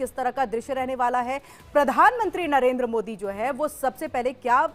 किस तरह का दृश्य रहने वाला है। प्रधानमंत्री नरेंद्र मोदी जो है वो सबसे पहले क्या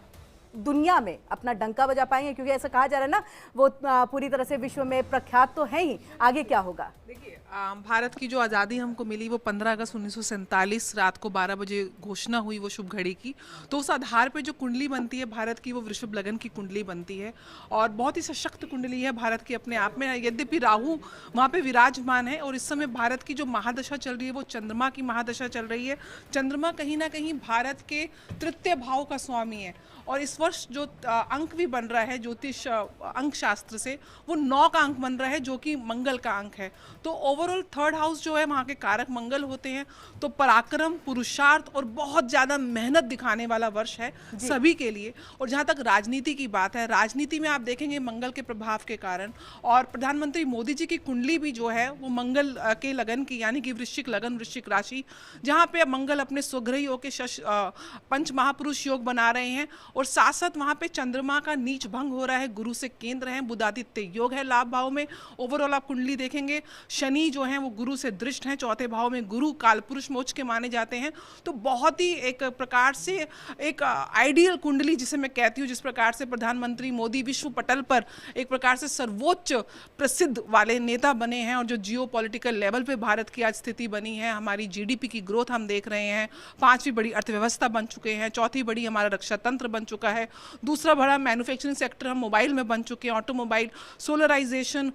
दुनिया में अपना डंका बजा पाएंगे, क्योंकि ऐसा कहा जा रहा है ना वो पूरी तरह से विश्व में प्रख्यात तो है ही, आगे क्या होगा? देखिए, भारत की जो आज़ादी हमको मिली वो 15 अगस्त 1947 रात को 12 बजे घोषणा हुई वो शुभ घड़ी की। तो उस आधार पे जो कुंडली बनती है भारत की वो वृषभ लगन की कुंडली बनती है और बहुत ही सशक्त कुंडली है भारत की अपने आप में। यद्यपि राहु वहाँ पे विराजमान है और इस समय भारत की जो महादशा चल रही है वो चंद्रमा की महादशा चल रही है। चंद्रमा कहीं ना कहीं भारत के तृतीय भाव का स्वामी है और इस वर्ष जो अंक भी बन रहा है ज्योतिष अंक शास्त्र से वो 9 का अंक बन रहा है जो कि मंगल का अंक है। तो ओवरऑल थर्ड हाउस जो है वहाँ के कारक मंगल होते हैं। तो पराक्रम, पुरुषार्थ और बहुत ज़्यादा मेहनत दिखाने वाला वर्ष है सभी के लिए। और जहाँ तक राजनीति की बात है, राजनीति में आप देखेंगे मंगल के प्रभाव के कारण और प्रधानमंत्री मोदी जी की कुंडली भी जो है वो मंगल के लगन की यानी कि वृश्चिक लगन, वृश्चिक राशि, जहाँ पे मंगल अपने स्वग्रही होकर पंच महापुरुष योग बना रहे हैं और साथ साथ वहाँ पे चंद्रमा का नीच भंग हो रहा है, गुरु से केंद्र है, बुधादित्य योग है लाभ भाव में। ओवरऑल आप कुंडली देखेंगे शनि जो है वो गुरु से दृष्ट हैं, चौथे भाव में गुरु कालपुरुष मोक्ष के माने जाते हैं। तो बहुत ही एक प्रकार से एक आइडियल कुंडली जिसे मैं कहती हूँ, जिस प्रकार से प्रधानमंत्री मोदी विश्व पटल पर एक प्रकार से सर्वोच्च प्रसिद्ध वाले नेता बने हैं और जो जियो पॉलिटिकल लेवल पे भारत की आज स्थिति बनी है, हमारी जीडीपी की ग्रोथ हम देख रहे हैं, 5वीं बड़ी अर्थव्यवस्था बन चुके हैं, 4थी बड़ी हमारा रक्षा तंत्र बन चुका है, दूसरा बड़ा मैन्युफैक्चरिंग सेक्टर हम मोबाइल में बन चुके हैं, ऑटोमोबाइल, सोलराइजेशन,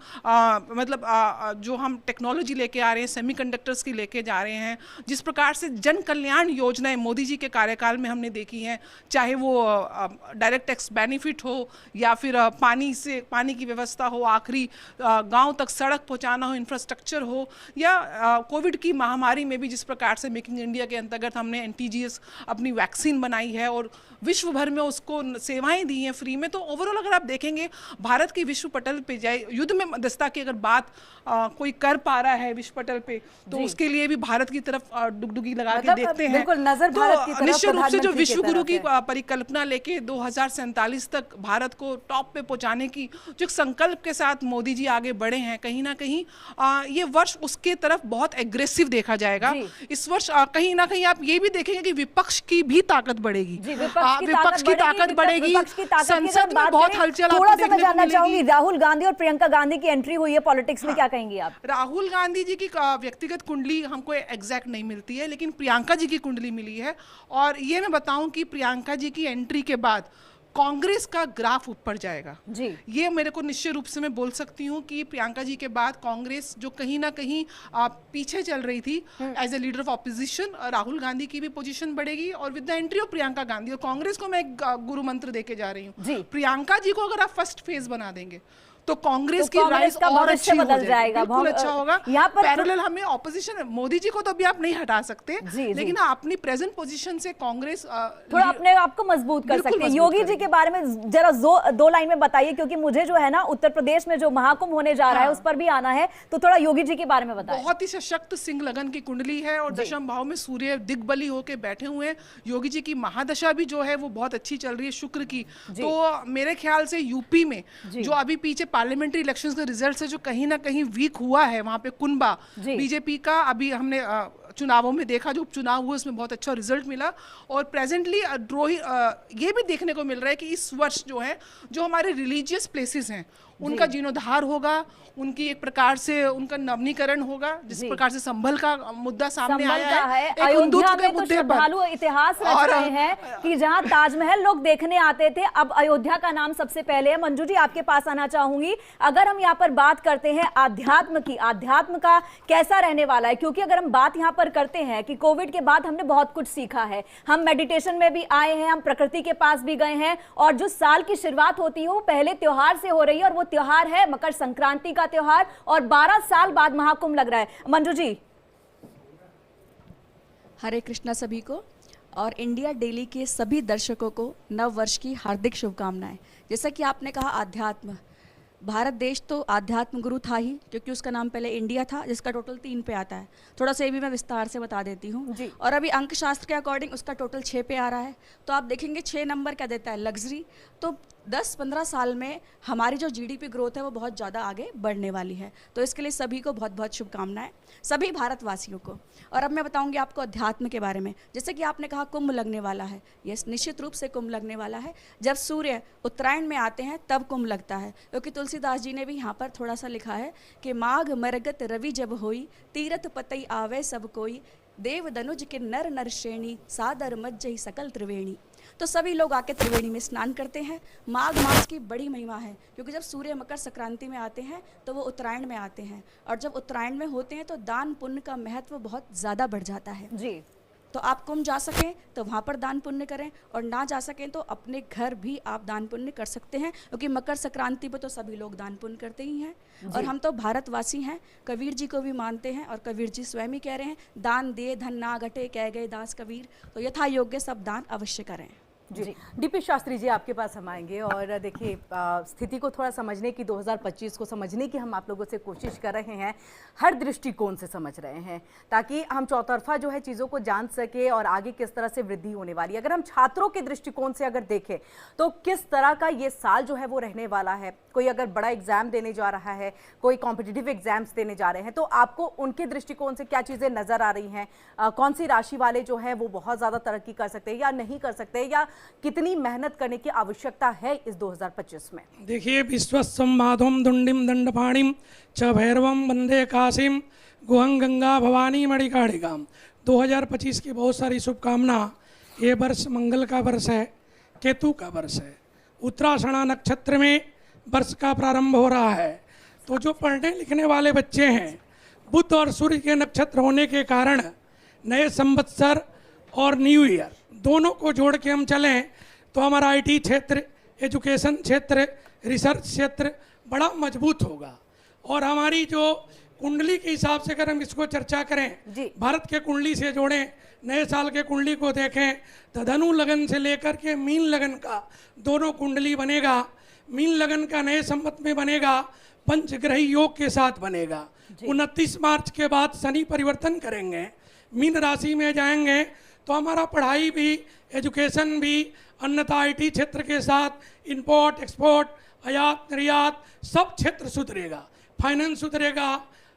मतलब जो हम टेक्नोलॉजी लेके आ रहे हैं, सेमीकंडक्टर्स की लेके जा रहे हैं। जिस प्रकार से जन कल्याण योजनाएं मोदी जी के कार्यकाल में हमने देखी हैं, चाहे वो डायरेक्ट टैक्स बेनिफिट हो या फिर पानी की व्यवस्था हो, आखिरी गांव तक सड़क पहुंचाना हो, इंफ्रास्ट्रक्चर हो, या कोविड की महामारी में भी जिस प्रकार से मेकिंग इंडिया के अंतर्गत हमने एनटीजीएस अपनी वैक्सीन बनाई है और विश्व भर में उसको सेवाएं दी हैं फ्री में। तो ओवरऑल अगर आप देखेंगे भारत की विश्व पटल पे जाए, युद्ध में मध्यस्थता की अगर बात कोई कर पा रहा है विश्व पटल पे, तो उसके लिए भी भारत की तरफ डुगडुगी लगा के देखते हैं। बिल्कुल नजर भारत की तरफ, निश्चित रूप से जो विश्व गुरु की परिकल्पना लेके 2047 तक भारत को टॉप पे पहुंचाने की जो संकल्प के साथ मोदी जी आगे बढ़े हैं, कहीं ना कहीं ये वर्ष उसके तरफ बहुत एग्रेसिव देखा जाएगा। इस वर्ष कहीं ना कहीं आप ये भी देखेंगे कि विपक्ष की भी ताकत बढ़ेगी, विपक्ष की ताकत बढ़ेगी, संसद में बहुत हलचल थोड़ा सा मैं जानना चाहूंगी, राहुल गांधी और प्रियंका गांधी की एंट्री हुई है पॉलिटिक्स में, क्या कहेंगे आप? राहुल गांधी जी की व्यक्तिगत कुंडली हमको एग्जैक्ट नहीं मिलती है, लेकिन प्रियंका जी की कुंडली मिली है और ये मैं बताऊं कि प्रियंका जी की एंट्री के बाद कांग्रेस का ग्राफ ऊपर जाएगा जी। ये मेरे को निश्चित रूप से मैं बोल सकती हूँ कि प्रियंका जी के बाद कांग्रेस जो कहीं ना कहीं पीछे चल रही थी as a leader of opposition, Rahul Gandhi की भी पोजीशन बढ़ेगी और with the entry of Priyanka Gandhi और कांग्रेस को मैं एक गुरु मंत्र देके जा रही हूँ, प्रियंका जी को अगर आप फर्स्ट फेज बना देंगे तो कांग्रेस की राइज और अच्छी बदल जाएगा, बिल्कुल अच्छा होगा। यहाँ पर पैरेलल हमें ऑपोजिशन, मोदी जी को तो अभी आप नहीं हटा सकते, लेकिन अपनी प्रेजेंट पोजीशन से कांग्रेस थोड़ा अपने आप को मजबूत कर सकते हैं। योगी जी के बारे में जरा 2 लाइन में बताइए, क्योंकि मुझे जो है ना उत्तर प्रदेश में जो महाकुंभ होने जा रहा है उस पर भी आना है, तो थोड़ा योगी जी के बारे में बताइए। बहुत ही सशक्त सिंह लगन की कुंडली है और दशम भाव में सूर्य दिग्बली होके बैठे हुए हैं। योगी जी की महादशा भी जो है वो बहुत अच्छी चल रही है शुक्र की। तो मेरे ख्याल से यूपी में जो अभी पीछे पार्लियामेंट्री इलेक्शंस का रिजल्ट से जो कहीं ना कहीं वीक हुआ है, वहां पे कुनबा बीजेपी का अभी हमने चुनावों में देखा, जो उपचुनाव हुए उसमें बहुत अच्छा रिजल्ट मिला और प्रेजेंटली ये भी देखने को मिल रहा है कि इस वर्ष जो है जो हमारे रिलीजियस प्लेसेस हैं उनका जीर्णोद्धार होगा, उनकी एक प्रकार से उनका नवीनीकरण होगा। जिस प्रकार से संभल का मुद्दा सामने आया है, अयोध्या में तो श्रद्धालु इतिहास रच रहे हैं कि जहां ताजमहल लोग देखने आते थे, अब अयोध्या का नाम सबसे पहले है। मंजू जी आपके पास आना चाहूंगी, अगर हम यहाँ पर बात करते हैं आध्यात्म की, आध्यात्म का कैसा रहने वाला है, क्योंकि अगर हम बात यहाँ पर करते हैं कि कोविड के बाद हमने बहुत कुछ सीखा है, हम मेडिटेशन में भी आए हैं, हम प्रकृति के पास भी गए हैं और जो साल की शुरुआत होती है वो पहले त्योहार से हो रही है और वो त्योहार है मकर संक्रांति का त्योहार और 12 साल बाद महाकुंभ लग रहा है। मंजू जी। हरे कृष्णा सभी को और इंडिया डेली के सभी दर्शकों को नव वर्ष की हार्दिक शुभकामनाएं। जैसा कि आपने कहा आध्यात्म, भारत देश तो आध्यात्म गुरु था ही, क्योंकि उसका नाम पहले इंडिया था जिसका टोटल 3 पे आता है। थोड़ा सा ये भी मैं विस्तार से बता देती हूँ। और अभी अंक शास्त्र के अकॉर्डिंग उसका टोटल 6 पे आ रहा है। तो आप देखेंगे 6 नंबर क्या देता है, लग्जरी। तो 10-15 साल में हमारी जो जीडीपी ग्रोथ है वो बहुत ज़्यादा आगे बढ़ने वाली है। तो इसके लिए सभी को बहुत बहुत शुभकामनाएं, सभी भारतवासियों को। और अब मैं बताऊंगी आपको अध्यात्म के बारे में। जैसे कि आपने कहा कुंभ लगने वाला है, ये निश्चित रूप से कुंभ लगने वाला है। जब सूर्य उत्तरायण में आते हैं तब कुंभ लगता है, क्योंकि तुलसीदास जी ने भी यहाँ पर थोड़ा सा लिखा है कि माघ मरगत रवि जब होई, तीरथ पतई आवे सब कोई, देव दनुज के नर नर श्रेणी, सादर मज्जई सकल त्रिवेणी। तो सभी लोग आके त्रिवेणी में स्नान करते हैं। माघ मास की बड़ी महिमा है, क्योंकि जब सूर्य मकर संक्रांति में आते हैं तो वो उत्तरायण में आते हैं, और जब उत्तरायण में होते हैं तो दान पुण्य का महत्व बहुत ज़्यादा बढ़ जाता है जी। तो आप कुंभ जा सकें तो वहाँ पर दान पुण्य करें, और ना जा सकें तो अपने घर भी आप दान पुण्य कर सकते हैं, क्योंकि मकर संक्रांति पर तो सभी लोग दान पुण्य करते ही हैं। और हम तो भारतवासी हैं, कबीर जी को भी मानते हैं, और कबीर जी स्वयं ही कह रहे हैं, दान दिए धन ना घटे कह गए दास कबीर। तो यथा योग्य सब दान अवश्य करें। जी डीपी शास्त्री जी, आपके पास हम आएंगे। और देखिए, स्थिति को थोड़ा समझने की, 2025 को समझने की हम आप लोगों से कोशिश कर रहे हैं, हर दृष्टिकोण से समझ रहे हैं, ताकि हम चौतरफा जो है चीज़ों को जान सके और आगे किस तरह से वृद्धि होने वाली है। अगर हम छात्रों के दृष्टिकोण से अगर देखें तो किस तरह का ये साल जो है वो रहने वाला है। कोई अगर बड़ा एग्जाम देने जा रहा है, कोई कॉम्पिटिटिव एग्जाम्स देने जा रहे हैं, तो आपको उनके दृष्टिकोण से क्या चीज़ें नज़र आ रही हैं? कौन सी राशि वाले जो है वो बहुत ज़्यादा तरक्की कर सकते हैं या नहीं कर सकते, या कितनी मेहनत करने की आवश्यकता है इस 2025 में? देखिए, विश्वसंवादों दुंडिम दंडपाणिम च भैरवम वंदे काशीम गुहं गंगा भवानी मणिकाणिकाम। 2025 की बहुत सारी शुभकामना। ये वर्ष मंगल का वर्ष है, केतु का वर्ष है, उत्तराषाढ़ा नक्षत्र में वर्ष का प्रारंभ हो रहा है। तो जो पढ़ने लिखने वाले बच्चे हैं, बुध और सूर्य के नक्षत्र होने के कारण नए संवत्सर और न्यू ईयर दोनों को जोड़ के हम चलें तो हमारा आईटी क्षेत्र, एजुकेशन क्षेत्र, रिसर्च क्षेत्र बड़ा मजबूत होगा। और हमारी जो कुंडली के हिसाब से अगर हम इसको चर्चा करें, भारत के कुंडली से जोड़ें, नए साल के कुंडली को देखें तो धनु लगन से लेकर के मीन लगन का दोनों कुंडली बनेगा। मीन लगन का नए संवत में बनेगा, पंचग्रही योग के साथ बनेगा। 29 मार्च के बाद शनि परिवर्तन करेंगे, मीन राशि में जाएंगे, तो हमारा पढ़ाई भी, एजुकेशन भी, अन्यथा आईटी क्षेत्र के साथ इंपोर्ट एक्सपोर्ट, आयात निर्यात सब क्षेत्र सुधरेगा, फाइनेंस सुधरेगा।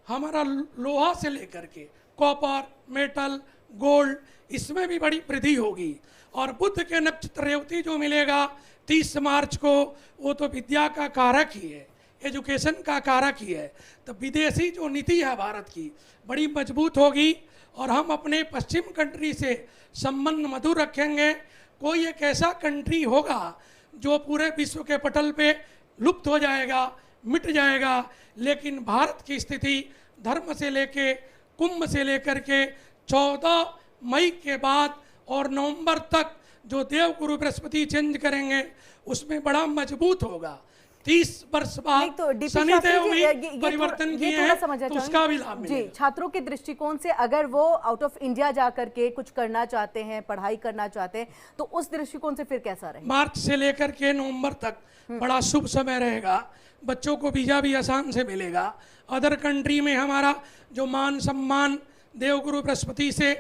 हमारा लोहा से लेकर के कॉपर, मेटल, गोल्ड, इसमें भी बड़ी वृद्धि होगी। और बुध के नक्षत्र रेवती जो मिलेगा 30 मार्च को, वो तो विद्या का कारक ही है, एजुकेशन का कारक ही है। तो विदेशी जो नीति है भारत की बड़ी मजबूत होगी, और हम अपने पश्चिम कंट्री से संबंध मधुर रखेंगे। कोई एक ऐसा कंट्री होगा जो पूरे विश्व के पटल पे लुप्त हो जाएगा, मिट जाएगा, लेकिन भारत की स्थिति धर्म से लेके, कुंभ से लेकर के 14 मई के बाद और नवंबर तक जो देवगुरु बृहस्पति चेंज करेंगे उसमें बड़ा मजबूत होगा। 30 वर्ष बाद शनिदेव भी परिवर्तन किए हैं, तो उसका भी लाभ मिलेगा। जी, छात्रों के दृष्टिकोण से अगर वो आउट ऑफ इंडिया जा करके कुछ करना चाहते हैं, पढ़ाई करना चाहते हैं, तो उस दृष्टिकोण से फिर कैसा रहेगा? मार्च से लेकर के नवंबर तक बड़ा शुभ समय रहेगा। बच्चों को वीजा भी आसान से मिलेगा। अदर कंट्री में हमारा जो मान सम्मान देवगुरु बृहस्पति से,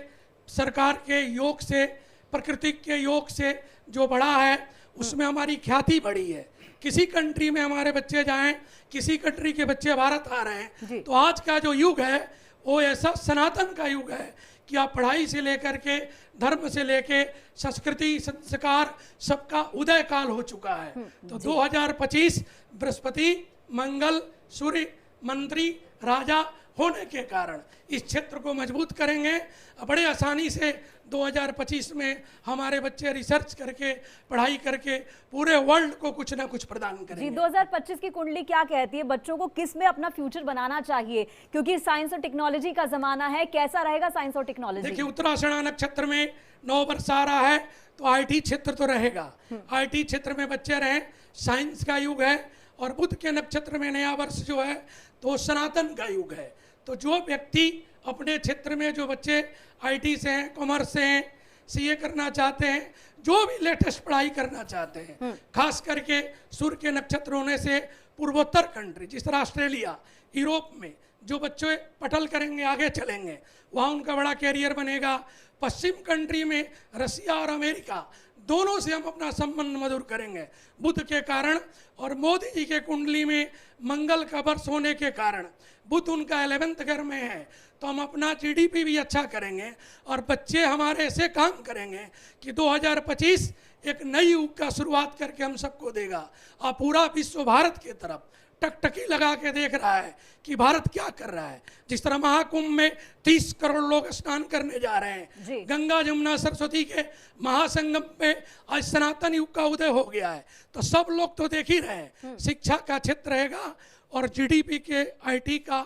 सरकार के योग से, प्रकृति के योग से जो बढ़ा है, उसमें हमारी ख्याति बढ़ी है। किसी कंट्री में हमारे बच्चे जाएं, किसी कंट्री के बच्चे भारत आ रहे हैं, तो आज का जो युग है वो ऐसा सनातन का युग है कि आप पढ़ाई से लेकर के, धर्म से लेके, संस्कृति, संस्कार, सबका उदय काल हो चुका है। तो 2025 बृहस्पति, मंगल, सूर्य, मंत्री, राजा होने के कारण इस क्षेत्र को मजबूत करेंगे। बड़े आसानी से 2025 में हमारे बच्चे रिसर्च करके, पढ़ाई करके पूरे वर्ल्ड को कुछ ना कुछ प्रदान करेंगे। जी, 2025 की कुंडली क्या कहती है? बच्चों को किस में अपना फ्यूचर बनाना चाहिए, क्योंकि साइंस और टेक्नोलॉजी का जमाना है। कैसा रहेगा साइंस और टेक्नोलॉजी? देखिए, उत्तराषाढ़ा नक्षत्र में 9 वर्ष आ रहा है, तो आईटी क्षेत्र तो रहेगा। आईटी क्षेत्र में बच्चे रहें, साइंस का युग है। और बुध के नक्षत्र में नया वर्ष जो है तो सनातन का युग है। तो जो व्यक्ति अपने क्षेत्र में, जो बच्चे आईटी से हैं, कॉमर्स से हैं, सीए करना चाहते हैं, जो भी लेटेस्ट पढ़ाई करना चाहते हैं, खास करके सूर्य के नक्षत्र होने से पूर्वोत्तर कंट्री जिस तरह ऑस्ट्रेलिया, यूरोप में जो बच्चे पटल करेंगे आगे चलेंगे, वहाँ उनका बड़ा कैरियर बनेगा। पश्चिम कंट्री में रसिया और अमेरिका दोनों से हम अपना संबंध मधुर करेंगे बुध के कारण। और मोदी जी के कुंडली में मंगल का वर्ष होने के कारण बुध उनका 11th घर में है, तो हम अपना जीडीपी भी अच्छा करेंगे और बच्चे हमारे ऐसे काम करेंगे कि 2025 एक नई युग का शुरुआत करके हम सबको देगा। और पूरा विश्व भारत की तरफ टकटकी लगा के देख रहा है कि भारत क्या कर रहा है। जिस तरह महाकुंभ में 30 करोड़ लोग स्नान करने जा रहे हैं, गंगा जमुना सरस्वती के महासंगम में आज सनातन युग का उदय हो गया है, तो सब लोग तो देख ही रहे हैं। शिक्षा का क्षेत्र रहेगा और जीडीपी के, आईटी का,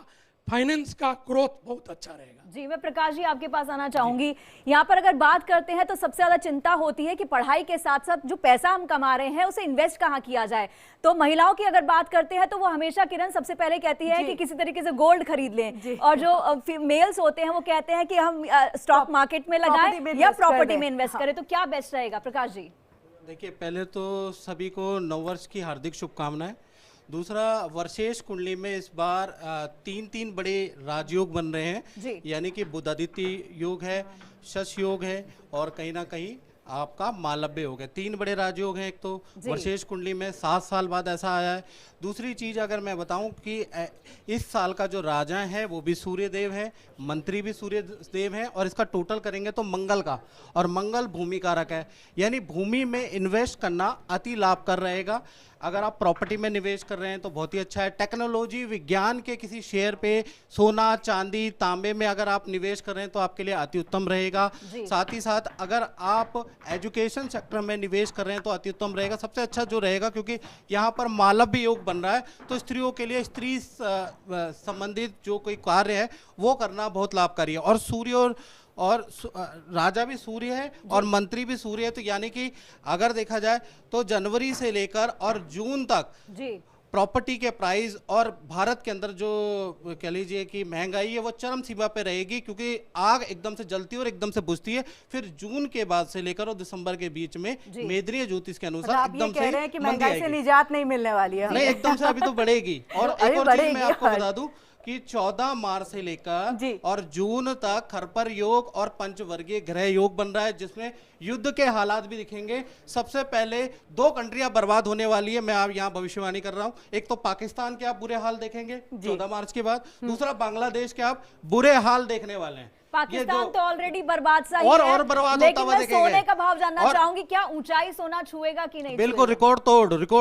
फाइनेंस का ग्रोथ बहुत अच्छा रहेगा। जी, मैं प्रकाश जी आपके पास आना चाहूंगी। यहाँ पर अगर बात करते हैं तो सबसे ज्यादा चिंता होती है कि पढ़ाई के साथ साथ जो पैसा हम कमा रहे हैं उसे इन्वेस्ट कहाँ किया जाए। तो महिलाओं की अगर बात करते हैं तो वो हमेशा, किरण, सबसे पहले कहती है कि किसी तरीके से गोल्ड खरीद लें, और जो मेल्स होते हैं वो कहते हैं कि हम स्टॉक मार्केट में लगाएं या प्रॉपर्टी में इन्वेस्ट करें। तो क्या बेस्ट रहेगा प्रकाश जी? देखिए, पहले तो सभी को नववर्ष की हार्दिक शुभकामनाएं। दूसरा, वर्षेश कुंडली में इस बार तीन बड़े राजयोग बन रहे हैं, यानी कि बुधादित्य योग है, शश योग है और कहीं ना कहीं आपका मालव्य योग है। 3 बड़े राजयोग हैं। एक तो वर्षेश कुंडली में 7 साल बाद ऐसा आया है। दूसरी चीज़ अगर मैं बताऊं कि इस साल का जो राजा है वो भी सूर्य देव है, मंत्री भी सूर्य देव है, और इसका टोटल करेंगे तो मंगल का, और मंगल भूमि कारक है, यानी भूमि में इन्वेस्ट करना अति लाभकर रहेगा। अगर आप प्रॉपर्टी में निवेश कर रहे हैं तो बहुत ही अच्छा है। टेक्नोलॉजी, विज्ञान के किसी शेयर पे, सोना, चांदी, तांबे में अगर आप निवेश कर रहे हैं तो आपके लिए अति उत्तम रहेगा। साथ ही साथ अगर आप एजुकेशन सेक्टर में निवेश कर रहे हैं तो अति उत्तम रहेगा। सबसे अच्छा जो रहेगा, क्योंकि यहाँ पर मालव्य योग बन रहा है, तो स्त्रियों के लिए स्त्री संबंधित जो कोई कार्य है वो करना बहुत लाभकारी है। और सूर्य और राजा भी सूर्य है और मंत्री भी सूर्य है, तो यानी कि अगर देखा जाए तो जनवरी से लेकर और जून तक प्रॉपर्टी के प्राइस और भारत के अंदर जो कह लीजिए कि महंगाई है वो चरम सीमा पे रहेगी, क्योंकि आग एकदम से जलती है और एकदम से बुझती है। फिर जून के बाद से लेकर और दिसंबर के बीच में मेदनीय ज्योतिष के अनुसार एकदम से महंगाई से निजात नहीं मिलने वाली है। नहीं, एकदम से अभी तो बढ़ेगी। और एक और चीज मैं आपको बता दूं कि 14 मार्च से लेकर और जून तक खरपर योग और पंचवर्गीय ग्रह योग बन रहा है, जिसमें युद्ध के हालात भी दिखेंगे। सबसे पहले 2 कंट्रियां बर्बाद होने वाली है, मैं आप यहाँ भविष्यवाणी कर रहा हूँ। एक तो पाकिस्तान के आप बुरे हाल देखेंगे 14 मार्च के बाद, दूसरा बांग्लादेश के आप बुरे हाल देखने वाले हैं। पाकिस्तान तो ऑलरेडी बर्बाद सा ही और बर्बाद होता हुआ देखेंगे। सोने का भाव जानना चाहूंगी, क्या ऊंचाई सोना छुएगा कि नहीं? बिल्कुल रिकॉर्ड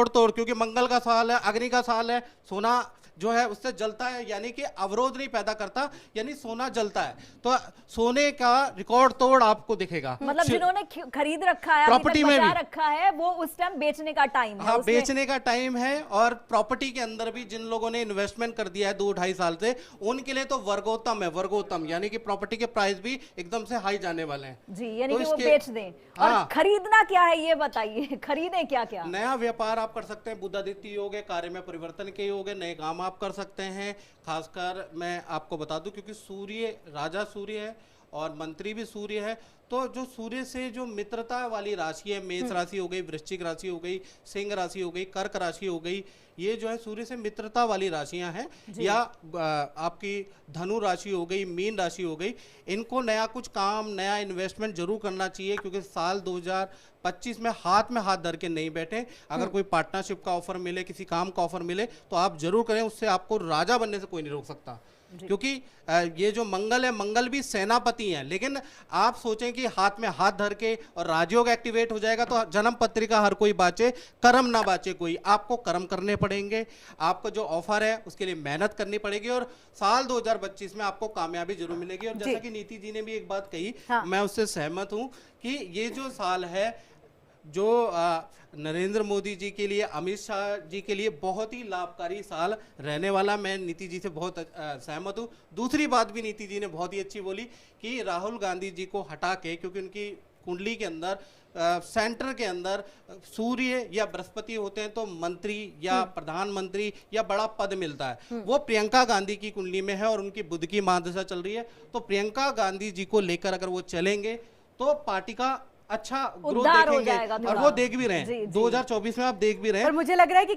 तोड़, क्योंकि मंगल का साल है, अग्नि का साल है, सोना जो है उससे जलता है, यानी कि अवरोध नहीं पैदा करता, यानी सोना जलता है, तो सोने का रिकॉर्ड तोड़ आपको दिखेगा। मतलब जिन्होंने खरीद रखा है, प्रॉपर्टी में भी रखा है, वो उस टाइम बेचने का टाइम है। हाँ, बेचने का टाइम है। और प्रॉपर्टी के अंदर भी जिन लोगों ने इन्वेस्टमेंट कर दिया है 2-2.5 साल से, उनके लिए तो वर्गोत्तम है, वर्गोत्तम, यानी कि प्रॉपर्टी के प्राइस भी एकदम से हाई जाने वाले हैं जी, यानी कि वो बेच दें। और खरीदना क्या है ये बताइए, खरीदें क्या क्या? नया व्यापार आप कर सकते हैं, बुधादित्य योग है, कार्य में परिवर्तन के योग है, नए काम आप कर सकते हैं। खासकर मैं आपको बता दूं, क्योंकि सूर्य, राजा सूर्य है और मंत्री भी सूर्य है, तो जो सूर्य से जो मित्रता वाली राशि है, मेष राशि हो गई, वृश्चिक राशि हो गई, सिंह राशि हो गई, कर्क राशि हो गई, ये जो है सूर्य से मित्रता वाली राशियां हैं, या आपकी धनु राशि हो गई, मीन राशि हो गई, इनको नया कुछ काम, नया इन्वेस्टमेंट जरूर करना चाहिए, क्योंकि साल 2025 में हाथ धर के नहीं बैठे। अगर कोई पार्टनरशिप का ऑफर मिले, किसी काम का ऑफर मिले, तो आप जरूर करें, उससे आपको राजा बनने से कोई नहीं रोक सकता। क्योंकि ये जो मंगल है, मंगल भी सेनापति हैं, लेकिन आप सोचें कि हाथ में हाथ धर के और राजयोग एक्टिवेट हो जाएगा तो जन्म पत्रिका हर कोई बाचे, कर्म ना बाचे कोई। आपको कर्म करने पड़ेंगे, आपको जो ऑफर है उसके लिए मेहनत करनी पड़ेगी, और साल 2025 में आपको कामयाबी जरूर मिलेगी। और जैसा कि नीति जी ने भी एक बात कही, मैं उससे सहमत हूं कि ये जो साल है, जो नरेंद्र मोदी जी के लिए, अमित शाह जी के लिए बहुत ही लाभकारी साल रहने वाला। मैं नीति जी से बहुत सहमत हूँ। दूसरी बात भी नीति जी ने बहुत ही अच्छी बोली कि राहुल गांधी जी को हटा के, क्योंकि उनकी कुंडली के अंदर सेंटर के अंदर सूर्य या बृहस्पति होते हैं, तो मंत्री या प्रधानमंत्री या बड़ा पद मिलता है, वो प्रियंका गांधी की कुंडली में है और उनकी बुध की महादशा चल रही है। तो प्रियंका गांधी जी को लेकर अगर वो चलेंगे तो पार्टी का अच्छा ग्रोथ उद्धार हो देखेंगे जाएगा और थोड़ा। वो देख भी रहे जी, हैं। जी। 2024 में आप देख भी रहे पर हैं। मुझे लग रहा है कि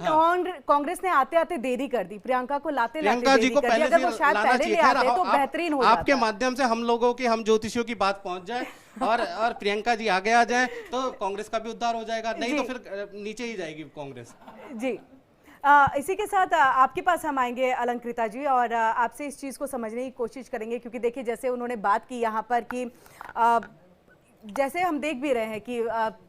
कांग्रेस ने आते आते देरी कर दी, प्रियंका को लाते लाते प्रियंका जी देरी को कर दी। पहले अगर से वो शायद लाना पहले चाहिए। ले खैर, आते तो बेहतरीन हो आपके जाता। माध्यम से हम लोगों की, हम ज्योतिषियों की बात पहुंच जाए और प्रियंका जी आगे आ जाए तो कांग्रेस का भी उद्धार हो जाएगा, नहीं तो फिर नीचे ही जाएगी कांग्रेस। जी इसी के साथ आपके पास हम आएंगे अलंकृता जी, और आपसे इस चीज़ को समझने की कोशिश करेंगे, क्योंकि देखिए जैसे उन्होंने बात की यहाँ पर कि जैसे हम देख भी रहे हैं कि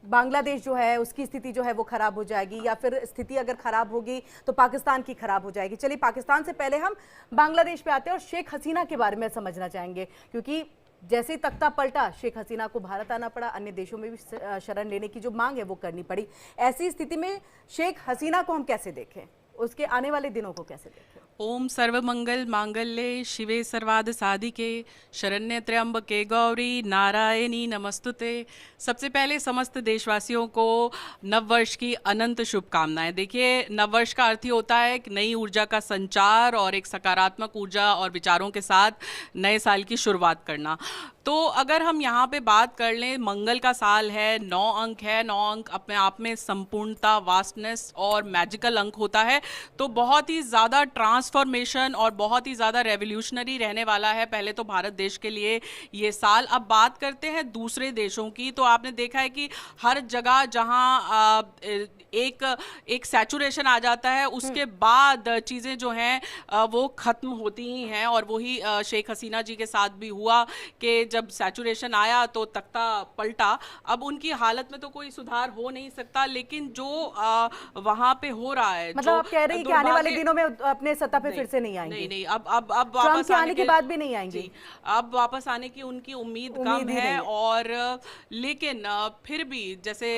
बांग्लादेश जो है उसकी स्थिति जो है वो खराब हो जाएगी, या फिर स्थिति अगर खराब होगी तो पाकिस्तान की खराब हो जाएगी। चलिए पाकिस्तान से पहले हम बांग्लादेश पे आते हैं और शेख हसीना के बारे में समझना चाहेंगे, क्योंकि जैसे ही तख्ता पलटा शेख हसीना को भारत आना पड़ा, अन्य देशों में भी शरण लेने की जो मांग है वो करनी पड़ी। ऐसी स्थिति में शेख हसीना को हम कैसे देखें, उसके आने वाले दिनों को कैसे देखें? ओम सर्वमंगल मांगल्ये शिवे सर्वार्थ साधिके शरण्य त्र्यंबके गौरी नारायणी नमस्तुते। सबसे पहले समस्त देशवासियों को नववर्ष की अनंत शुभकामनाएं। देखिए नववर्ष का अर्थ ही होता है एक नई ऊर्जा का संचार और एक सकारात्मक ऊर्जा और विचारों के साथ नए साल की शुरुआत करना। तो अगर हम यहाँ पे बात कर लें, मंगल का साल है, 9 अंक है, 9 अंक अपने आप में संपूर्णता, वास्टनेस और मैजिकल अंक होता है। तो बहुत ही ज़्यादा ट्रांसफॉर्मेशन और बहुत ही ज़्यादा रेवोल्यूशनरी रहने वाला है पहले तो भारत देश के लिए ये साल। अब बात करते हैं दूसरे देशों की, तो आपने देखा है कि हर जगह जहाँ एक सैचुरेशन आ जाता है उसके बाद चीज़ें जो हैं वो ख़त्म होती ही हैं। और वही शेख हसीना जी के साथ भी हुआ कि जब सैचुरेशन आया तो तख्ता पलटा। अब उनकी हालत में तो कोई सुधार हो नहीं सकता, लेकिन जो वहाँ पे हो रहा है, मतलब आप कह रही हैं कि आने वाले दिनों में अपने सत्ता पे फिर से नहीं आएंगे? नहीं, अब वापस आने के बाद भी नहीं आएंगे? अब वापस आने की उनकी उम्मीद कम है। और लेकिन फिर भी जैसे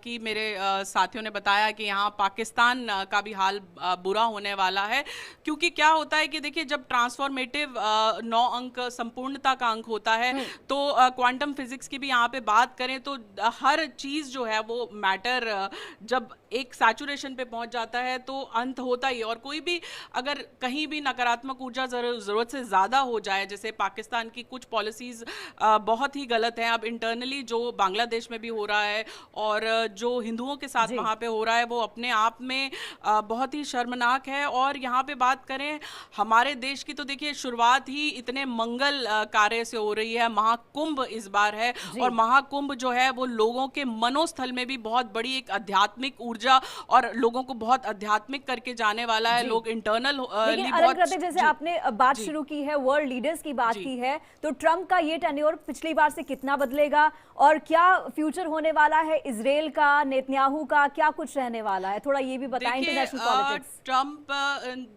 कि मेरे साथियों ने बताया कि यहाँ पाकिस्तान का भी हाल बुरा होने वाला है, क्योंकि क्या होता है कि देखिए जब ट्रांसफॉर्मेटिव 9 अंक संपूर्णता का अंक होता है तो क्वांटम फिजिक्स की भी यहाँ पे बात करें तो हर चीज़ जो है वो मैटर जब एक सैचुरेशन पे पहुंच जाता है तो अंत होता ही। और कोई भी अगर कहीं भी नकारात्मक ऊर्जा ज़रूरत से ज़्यादा हो जाए, जैसे पाकिस्तान की कुछ पॉलिसीज़ बहुत ही गलत हैं, अब इंटरनली जो बांग्लादेश में भी हो रहा है और जो हिंदुओं के साथ वहाँ पे हो रहा है वो अपने आप में बहुत ही शर्मनाक है। और यहाँ पे बात करें हमारे देश की, तो देखिए शुरुआत ही इतने मंगल कार्य से हो रही है। महाकुंभ इस बार है और महाकुंभ जो है वो लोगों के मनोस्थल में भी बहुत बड़ी एक आध्यात्मिक ऊर्जा और लोगों को बहुत आध्यात्मिक करके जाने वाला है। लोग इंटरनल बहुत जैसे आपने बात शुरू की है, वर्ल्ड लीडर्स की बात की है, तो ट्रम्प का ये टेन्योर पिछली बार से कितना बदलेगा और क्या फ्यूचर होने वाला है इजराइल का, नेतन्याहू का, क्या कुछ रहने वाला है, थोड़ा ये भी बताएं। इंटरनेशनल पॉलिटिक्स, ट्रम्प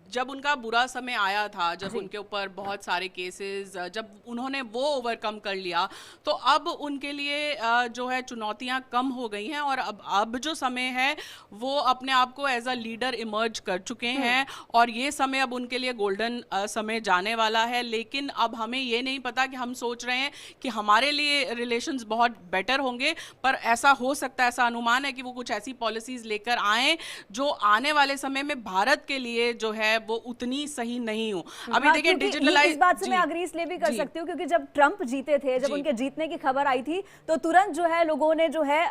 जब उनका बुरा समय आया था, जब उनके ऊपर बहुत सारे केसेस, जब उन्होंने वो ओवरकम कर लिया तो अब उनके लिए जो है चुनौतियां कम हो गई हैं और अब जो समय है वो अपने आप को एज अ लीडर इमर्ज कर चुके हैं और ये समय अब उनके लिए गोल्डन समय जाने वाला है। लेकिन अब हमें ये नहीं पता कि हम सोच रहे हैं कि हमारे लिए रिलेशंस बहुत बेटर होंगे, पर ऐसा हो सकता है, ऐसा अनुमान है कि वो कुछ ऐसी पॉलिसीज लेकर आएँ जो आने वाले समय में भारत के लिए जो है वो उतनी सही नहीं हो। अभी देखिए डिजिटलाइज, इस बात से मैं अग्री इसलिए भी कर सकती हूँ क्योंकि जब ट्रंप जीते थे, जब उनके जीतने की खबर आई थी तो तुरंत जो है लोगों ने जो है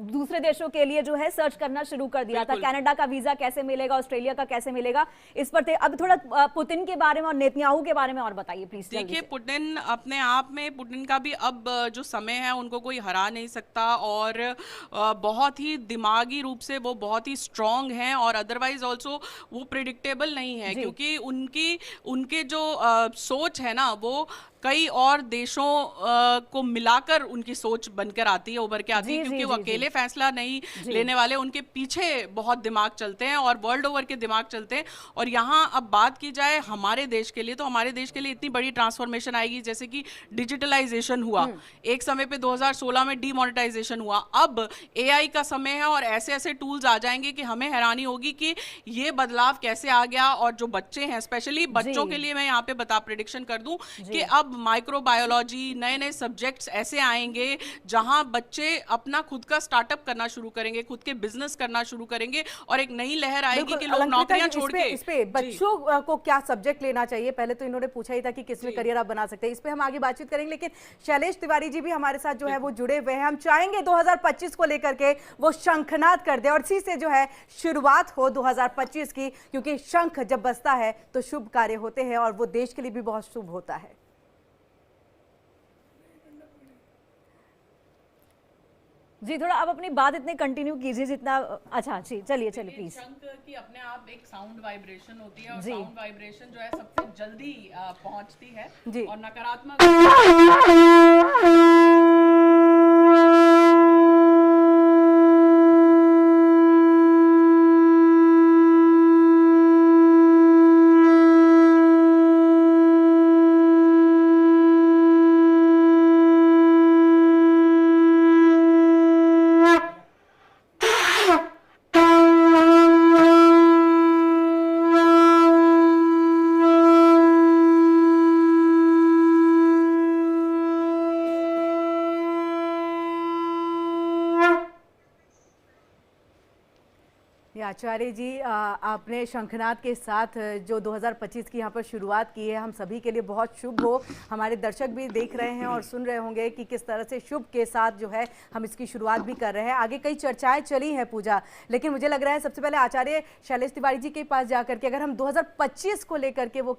दूसरे देशों के लिए जो है सर्च करना शुरू कर दिया था। कनाडा का वीजा कैसे मिलेगा, ऑस्ट्रेलिया का कैसे मिलेगा, इस पर थे। अब थोड़ा पुतिन के बारे में और नेतन्याहू के बारे में और बताइए प्लीज। देखिए पुतिन अपने आप में, पुतिन का भी अब जो समय है उनको कोई हरा नहीं सकता और बहुत ही दिमागी रूप से वो बहुत ही स्ट्रांग हैं और अदरवाइज ऑल्सो वो प्रिडिक्टेबल नहीं है क्योंकि उनके जो सोच है ना वो कई और देशों को मिलाकर उनकी सोच बनकर आती है, उभर के आती है, क्योंकि वो अकेले फैसला नहीं लेने वाले, उनके पीछे बहुत दिमाग चलते हैं और वर्ल्ड ओवर के दिमाग चलते हैं। और यहाँ अब बात की जाए हमारे देश के लिए, तो हमारे देश के लिए इतनी बड़ी ट्रांसफॉर्मेशन आएगी, जैसे कि डिजिटलाइजेशन हुआ, एक समय पे 2016 में डीमोनेटाइजेशन हुआ, अब AI का समय है और ऐसे ऐसे टूल्स आ जाएंगे कि हमें हैरानी होगी कि ये बदलाव कैसे आ गया। और जो बच्चे हैं, स्पेशली बच्चों के लिए मैं यहाँ पे प्रेडिक्शन कर दूं कि अब अब माइक्रोबायोलॉजी, नए नए सब्जेक्ट्स ऐसे आएंगे जहां बच्चे अपना खुद का स्टार्टअप करना शुरू करेंगे, खुद के बिजनेस करना शुरू करेंगे और एक नई लहर आएगी कि लोग नौकरियां छोड़ के। इस पे बच्चों को क्या सब्जेक्ट लेना चाहिए, पहले तो इन्होंने पूछा ही था कि किसमें करियर आप बना सकते हैं, इस पे हम आगे बातचीत करेंगे। लेकिन शैलेश तिवारी जी भी हमारे साथ जो है वो जुड़े हुए हैं। हम चाहेंगे 2025 को लेकर के वो शंखनाद कर दे और इसी से जो है शुरुआत हो 2025 की, क्योंकि शंख जब बजता है तो शुभ कार्य होते हैं और वो देश के लिए भी बहुत शुभ होता है। जी थोड़ा आप अपनी बात इतने कंटिन्यू कीजिए जितना, अच्छा जी चलिए प्लीज। शंख की अपने आप एक साउंड वाइब्रेशन होती है और जी। साउंड वाइब्रेशन जो है सबसे जल्दी पहुंचती है जी। और नकारात्मक आचार्य जी, आपने शंखनाद के साथ जो 2025 की यहाँ पर शुरुआत की है, हम सभी के लिए बहुत शुभ हो। हमारे दर्शक भी देख रहे हैं और सुन रहे होंगे कि किस तरह से शुभ के साथ जो है हम इसकी शुरुआत भी कर रहे हैं। आगे कई चर्चाएं चली हैं पूजा, लेकिन मुझे लग रहा है सबसे पहले आचार्य शैलेश तिवारी जी के पास जाकर के अगर हम 2025 को लेकर के वो